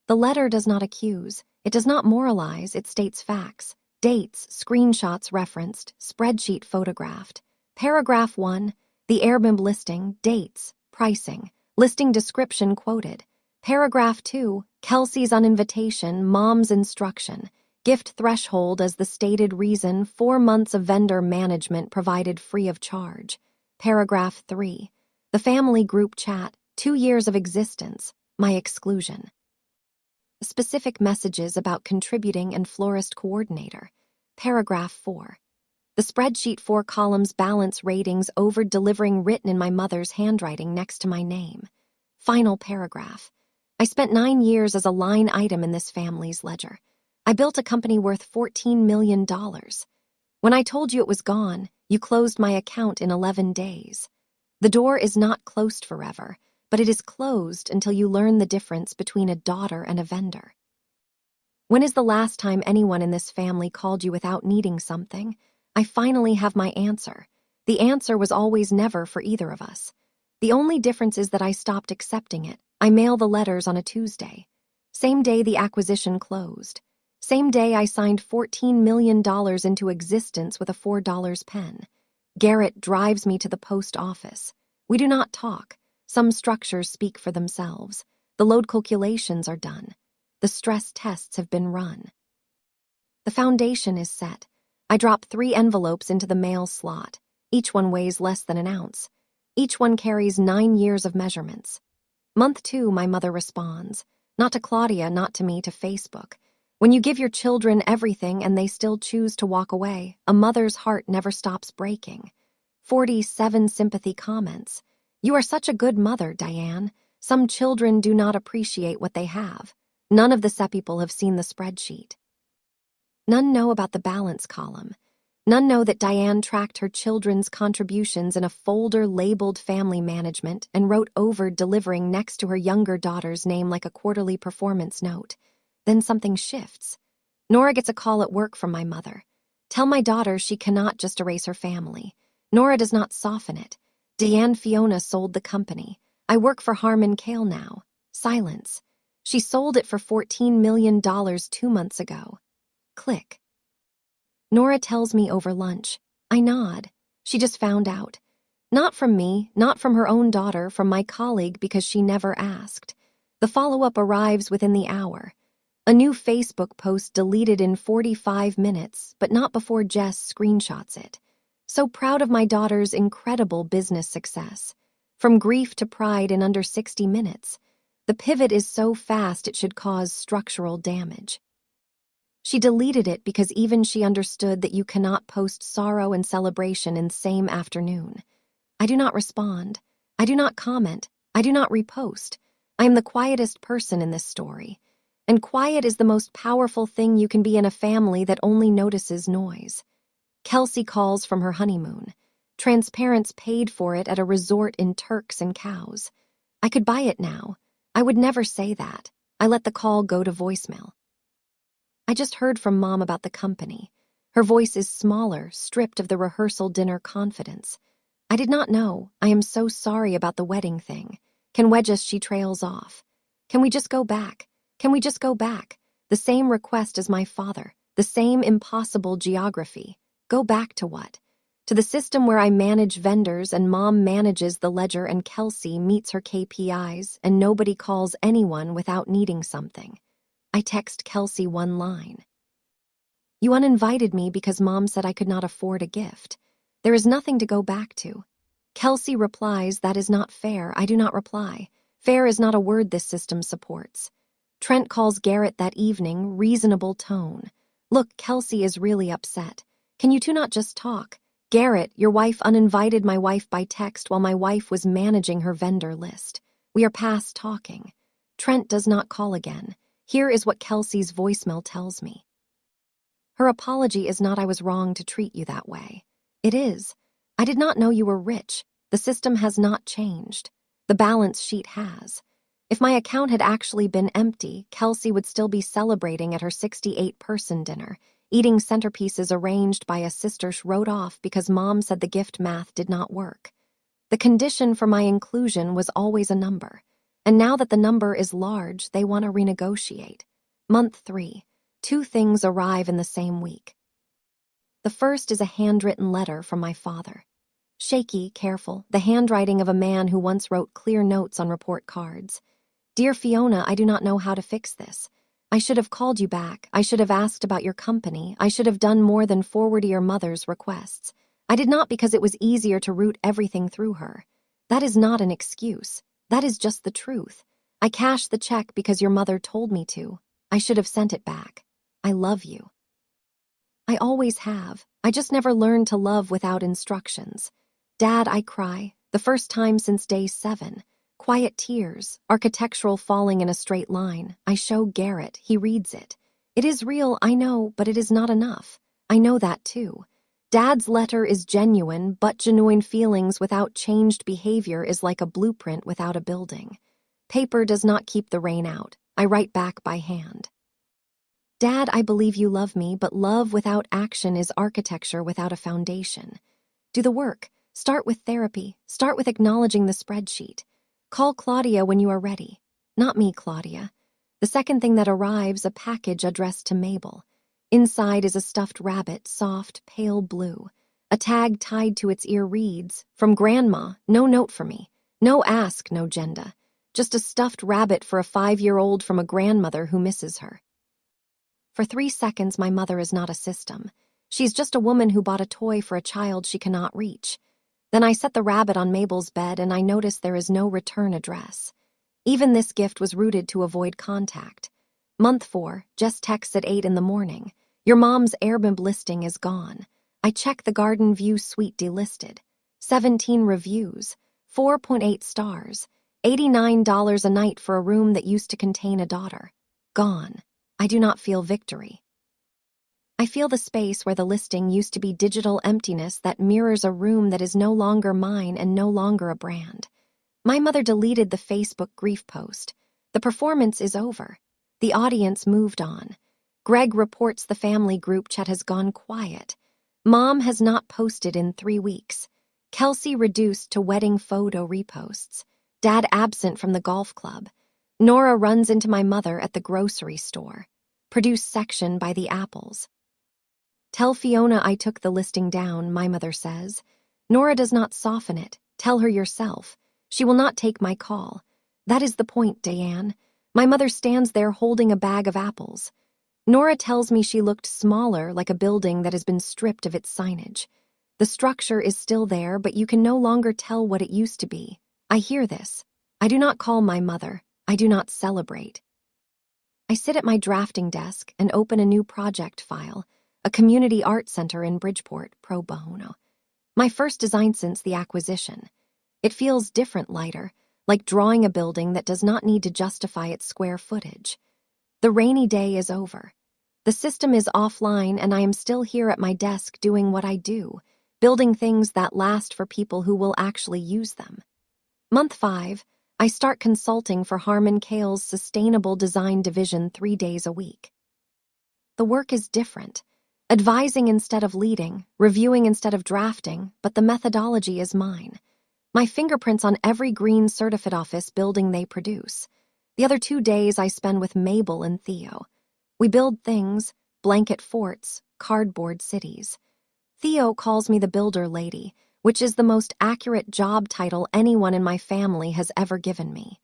The letter does not accuse. It does not moralize. It states facts. Dates, screenshots referenced, spreadsheet photographed. Paragraph 1. The Airbnb listing, dates, pricing. Listing description quoted. Paragraph 2. Kelsey's uninvitation, mom's instruction. Gift threshold as the stated reason, 4 months of vendor management provided free of charge. Paragraph 3. The family group chat, 2 years of existence, my exclusion. Specific messages about contributing and florist coordinator. Paragraph 4. The spreadsheet 4 columns balance ratings over delivering written in my mother's handwriting next to my name. Final paragraph. I spent 9 years as a line item in this family's ledger. I built a company worth $14 million. When I told you it was gone, you closed my account in 11 days. The door is not closed forever, but it is closed until you learn the difference between a daughter and a vendor. When is the last time anyone in this family called you without needing something? I finally have my answer. The answer was always never for either of us. The only difference is that I stopped accepting it. I mail the letters on a Tuesday. Same day the acquisition closed. Same day I signed $14 million into existence with a $4 pen. Garrett drives me to the post office. We do not talk. Some structures speak for themselves. The load calculations are done. The stress tests have been run. The foundation is set. I drop 3 envelopes into the mail slot. Each one weighs less than an ounce. Each one carries 9 years of measurements. Month 2, my mother responds. Not to Claudia, not to me, to Facebook. When you give your children everything and they still choose to walk away, a mother's heart never stops breaking. 47 sympathy comments. You are such a good mother, Diane. Some children do not appreciate what they have. None of the people have seen the spreadsheet. None know about the balance column. None know that Diane tracked her children's contributions in a folder labeled family management and wrote over delivering next to her younger daughter's name like a quarterly performance note. Then something shifts. Nora gets a call at work from my mother. Tell my daughter she cannot just erase her family. Nora does not soften it. Diane Fiona sold the company. I work for Harmon Kale now. Silence. She sold it for $14 million 2 months ago. Click. Nora tells me over lunch. I nod. She just found out. Not from me, not from her own daughter, from my colleague because she never asked. The follow-up arrives within the hour. A new Facebook post deleted in 45 minutes, but not before Jess screenshots it. So proud of my daughter's incredible business success. From grief to pride in under 60 minutes. The pivot is so fast it should cause structural damage. She deleted it because even she understood that you cannot post sorrow and celebration in the same afternoon. I do not respond. I do not comment. I do not repost. I am the quietest person in this story. And quiet is the most powerful thing you can be in a family that only notices noise. Kelsey calls from her honeymoon. Transparence paid for it at a resort in Turks and Cows. I could buy it now. I would never say that. I let the call go to voicemail. I just heard from Mom about the company. Her voice is smaller, stripped of the rehearsal dinner confidence. I did not know. I am so sorry about the wedding thing. Can we just, she trails off. Can we just go back? Can we just go back? The same request as my father. The same impossible geography. Go back to what? To the system where I manage vendors and Mom manages the ledger and Kelsey meets her KPIs and nobody calls anyone without needing something. I text Kelsey one line. You uninvited me because Mom said I could not afford a gift. There is nothing to go back to. Kelsey replies, that is not fair. I do not reply. Fair is not a word this system supports. Trent calls Garrett that evening, reasonable tone. Look, Kelsey is really upset. Can you two not just talk? Garrett, your wife uninvited my wife by text while my wife was managing her vendor list. We are past talking. Trent does not call again. Here is what Kelsey's voicemail tells me. Her apology is not I was wrong to treat you that way. It is. I did not know you were rich. The system has not changed. The balance sheet has. If my account had actually been empty, Kelsey would still be celebrating at her 68-person dinner, eating centerpieces arranged by a sister she wrote off because Mom said the gift math did not work. The condition for my inclusion was always a number. And now that the number is large, they want to renegotiate. Month 3. 2 things arrive in the same week. The first is a handwritten letter from my father. Shaky, careful, the handwriting of a man who once wrote clear notes on report cards. Dear Fiona, I do not know how to fix this. I should have called you back. I should have asked about your company. I should have done more than forward your mother's requests. I did not because it was easier to route everything through her. That is not an excuse. That is just the truth. I cashed the check because your mother told me to. I should have sent it back. I love you. I always have. I just never learned to love without instructions. Dad, I cry. The first time since day 7. Quiet tears, architectural falling in a straight line. I show Garrett. He reads it. It is real, I know, but it is not enough. I know that too. Dad's letter is genuine, but genuine feelings without changed behavior is like a blueprint without a building. Paper does not keep the rain out. I write back by hand. Dad, I believe you love me, but love without action is architecture without a foundation. Do the work. Start with therapy. Start with acknowledging the spreadsheet. Call Claudia when you are ready. Not me, Claudia. The second thing that arrives, a package addressed to Mabel. Inside is a stuffed rabbit, soft, pale blue. A tag tied to its ear reads, From Grandma, no note for me. No ask, no agenda. Just a stuffed rabbit for a 5-year-old from a grandmother who misses her. For 3 seconds, my mother is not a system. She's just a woman who bought a toy for a child she cannot reach. Then I set the rabbit on Mabel's bed and I notice there is no return address. Even this gift was routed to avoid contact. Month 4, Jess texts at 8 in the morning. Your mom's Airbnb listing is gone. I check the Garden View suite delisted. 17 reviews, 4.8 stars, $89 a night for a room that used to contain a daughter. Gone. I do not feel victory. I feel the space where the listing used to be digital emptiness that mirrors a room that is no longer mine and no longer a brand. My mother deleted the Facebook grief post. The performance is over. The audience moved on. Greg reports the family group chat has gone quiet. Mom has not posted in 3 weeks. Kelsey reduced to wedding photo reposts. Dad absent from the golf club. Nora runs into my mother at the grocery store. Produce section by the apples. Tell Fiona I took the listing down, my mother says. Nora does not soften it. Tell her yourself. She will not take my call. That is the point, Diane. My mother stands there holding a bag of apples. Nora tells me she looked smaller, like a building that has been stripped of its signage. The structure is still there, but you can no longer tell what it used to be. I hear this. I do not call my mother. I do not celebrate. I sit at my drafting desk and open a new project file, a community art center in Bridgeport, pro bono. My first design since the acquisition. It feels different, lighter, like drawing a building that does not need to justify its square footage. The rainy day is over. The system is offline and I am still here at my desk doing what I do, building things that last for people who will actually use them. Month 5, I start consulting for Harman Kale's Sustainable Design Division 3 days a week. The work is different. Advising instead of leading, reviewing instead of drafting, but the methodology is mine. My fingerprints on every green certificate office building they produce. The other 2 days I spend with Mabel and Theo. We build things, blanket forts, cardboard cities. Theo calls me the builder lady, which is the most accurate job title anyone in my family has ever given me.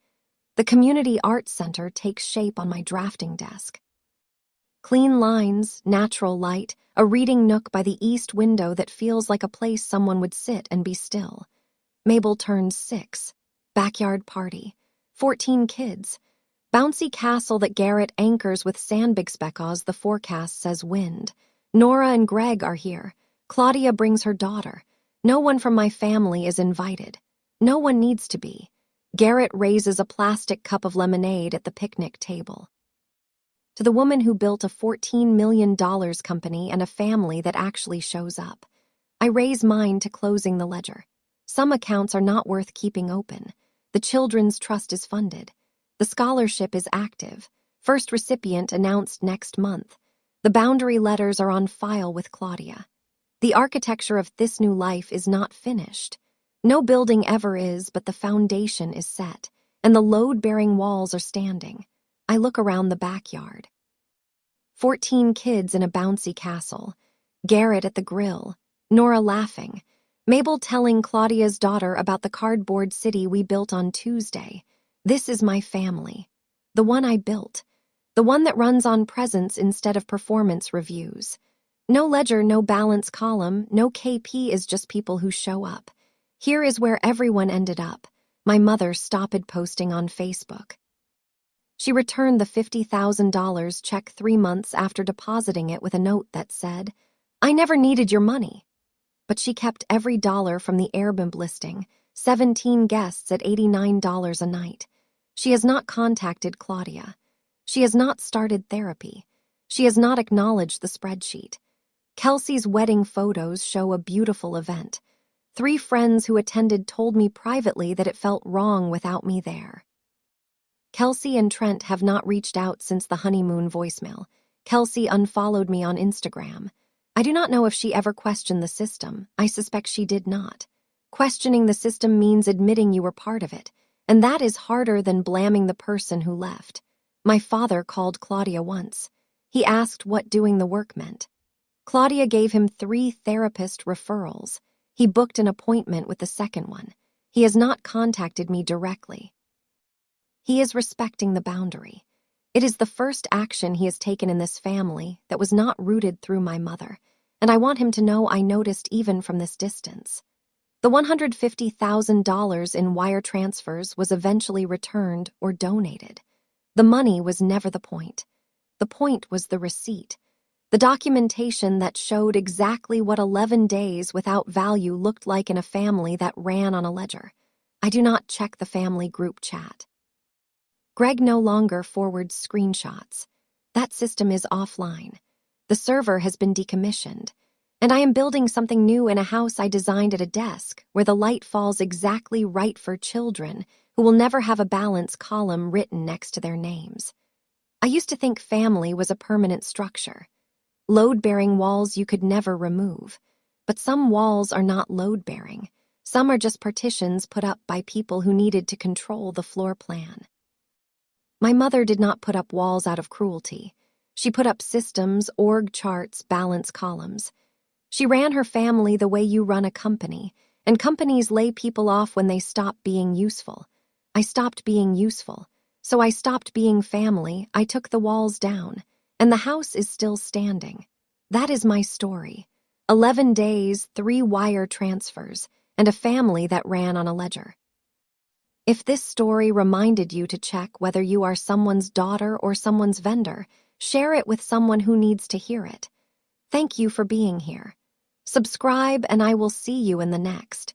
The community art center takes shape on my drafting desk. Clean lines, natural light, a reading nook by the east window that feels like a place someone would sit and be still. Mabel turns 6. Backyard party. 14 kids. Bouncy castle that Garrett anchors with sandbigspekas. The forecast says wind. Nora and Greg are here. Claudia brings her daughter. No one from my family is invited. No one needs to be. Garrett raises a plastic cup of lemonade at the picnic table. To the woman who built a $14 million company and a family that actually shows up, I raise mine to closing the ledger. Some accounts are not worth keeping open. The children's trust is funded. The scholarship is active. First recipient announced next month. The boundary letters are on file with Claudia. The architecture of this new life is not finished. No building ever is, but the foundation is set, and the load-bearing walls are standing. I look around the backyard. 14 kids in a bouncy castle. Garrett at the grill. Nora laughing. Mabel telling Claudia's daughter about the cardboard city we built on Tuesday. This is my family. The one I built. The one that runs on presence instead of performance reviews. No ledger, no balance column, no KP, is just people who show up. Here is where everyone ended up. My mother stopped posting on Facebook. She returned the $50,000 check 3 months after depositing it with a note that said, "I never needed your money." But she kept every dollar from the Airbnb listing, 17 guests at $89 a night. She has not contacted Claudia. She has not started therapy. She has not acknowledged the spreadsheet. Kelsey's wedding photos show a beautiful event. 3 friends who attended told me privately that it felt wrong without me there. Kelsey and Trent have not reached out since the honeymoon voicemail. Kelsey unfollowed me on Instagram. I do not know if she ever questioned the system. I suspect she did not. Questioning the system means admitting you were part of it, and that is harder than blaming the person who left. My father called Claudia once. He asked what doing the work meant. Claudia gave him 3 therapist referrals. He booked an appointment with the second one. He has not contacted me directly. He is respecting the boundary. It is the first action he has taken in this family that was not rooted through my mother, and I want him to know I noticed even from this distance. The $150,000 in wire transfers was eventually returned or donated. The money was never the point. The point was the receipt. The documentation that showed exactly what 11 days without value looked like in a family that ran on a ledger. I do not check the family group chat. Greg no longer forwards screenshots. That system is offline. The server has been decommissioned. And I am building something new in a house I designed at a desk where the light falls exactly right for children who will never have a balance column written next to their names. I used to think family was a permanent structure. Load-bearing walls you could never remove. But some walls are not load-bearing. Some are just partitions put up by people who needed to control the floor plan. My mother did not put up walls out of cruelty. She put up systems, org charts, balance columns. She ran her family the way you run a company, and companies lay people off when they stop being useful. I stopped being useful, so I stopped being family. I took the walls down, and the house is still standing. That is my story. 11 days, 3 wire transfers, and a family that ran on a ledger. If this story reminded you to check whether you are someone's daughter or someone's vendor, share it with someone who needs to hear it. Thank you for being here. Subscribe, and I will see you in the next.